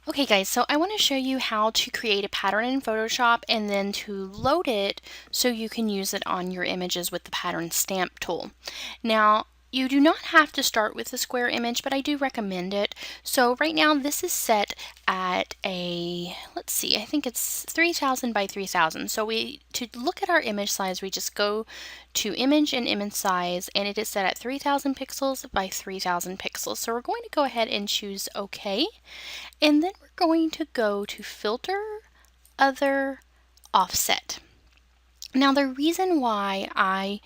Okay guys, so I want to show you how to create a pattern in Photoshop and then to load it so you can use it on your images with the pattern stamp tool. Now, you do not have to start with the square image, but I do recommend it. So right now this is set at let's see, I think it's 3000 by 3000. So to look at our image size, we just go to image and image size, and it is set at 3000 pixels by 3000 pixels. So we're going to go ahead and choose OK. And then we're going to go to Filter, Other, Offset. Now the reason why I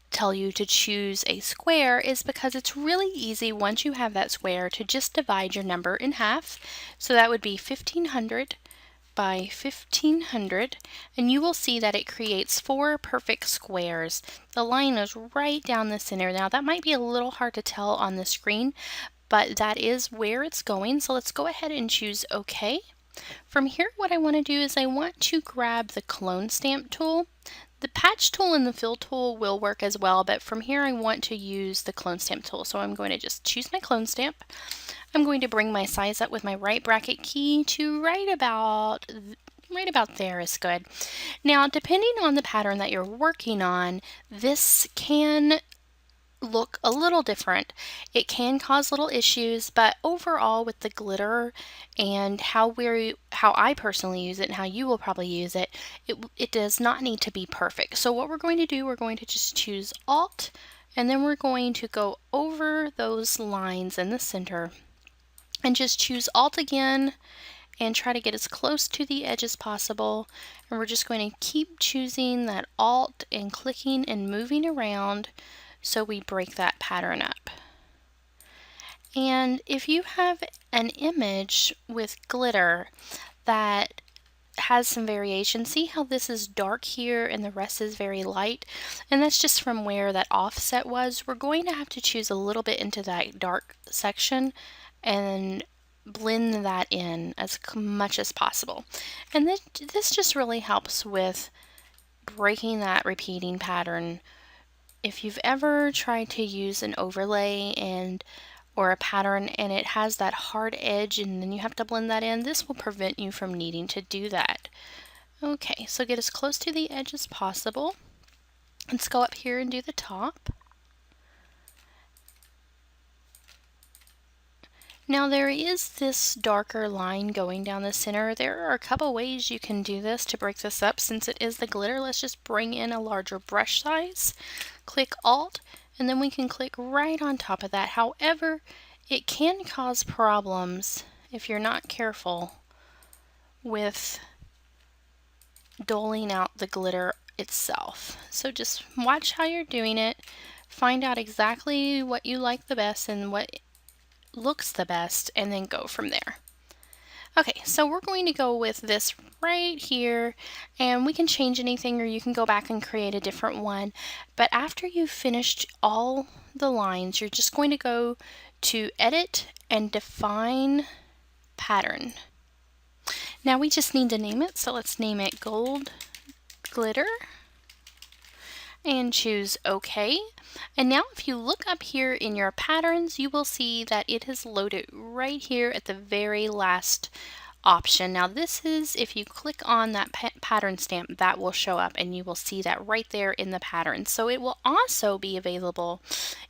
tell you to choose a square is because it's really easy once you have that square to just divide your number in half. So that would be 1500 by 1500, and you will see that it creates 4 perfect squares. The line is right down the center. Now that might be a little hard to tell on the screen, but that is where it's going. So let's go ahead and choose OK. From here, what I want to do is I want to grab the clone stamp tool. The patch tool and the fill tool will work as well, but from here I want to use the clone stamp tool. So I'm going to just choose my clone stamp. I'm going to bring my size up with my right bracket key to right about there is good. Now, depending on the pattern that you're working on, this can look a little different. It can cause little issues, but overall with the glitter and how I personally use it and how you will probably use it, it does not need to be perfect. So what we're going to do, we're going to just choose Alt, and then we're going to go over those lines in the center and just choose Alt again and try to get as close to the edge as possible. And we're just going to keep choosing that Alt and clicking and moving around so we break that pattern up. And if you have an image with glitter that has some variation, see how this is dark here and the rest is very light, and that's just from where that offset was. We're going to have to choose a little bit into that dark section and blend that in as much as possible. And this just really helps with breaking that repeating pattern. If you've ever tried to use an overlay or a pattern and it has that hard edge and then you have to blend that in, this will prevent you from needing to do that. Okay, so get as close to the edge as possible. Let's go up here and do the top. Now there is this darker line going down the center. There are a couple ways you can do this to break this up. Since it is the glitter, let's just bring in a larger brush size. Click Alt, and then we can click right on top of that. However, it can cause problems if you're not careful with doling out the glitter itself. So just watch how you're doing it. Find out exactly what you like the best and what looks the best, and then go from there. Okay, so we're going to go with this right here, and we can change anything or you can go back and create a different one. But after you've finished all the lines, you're just going to go to Edit and Define Pattern. Now we just need to name it, so let's name it Gold Glitter and choose OK. And now if you look up here in your patterns, you will see that it is loaded right here at the very last option. Now this is, if you click on that pattern stamp, that will show up and you will see that right there in the pattern. So it will also be available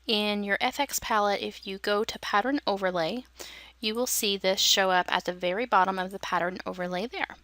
in your FX palette. If you go to Pattern Overlay, you will see this show up at the very bottom of the pattern overlay there.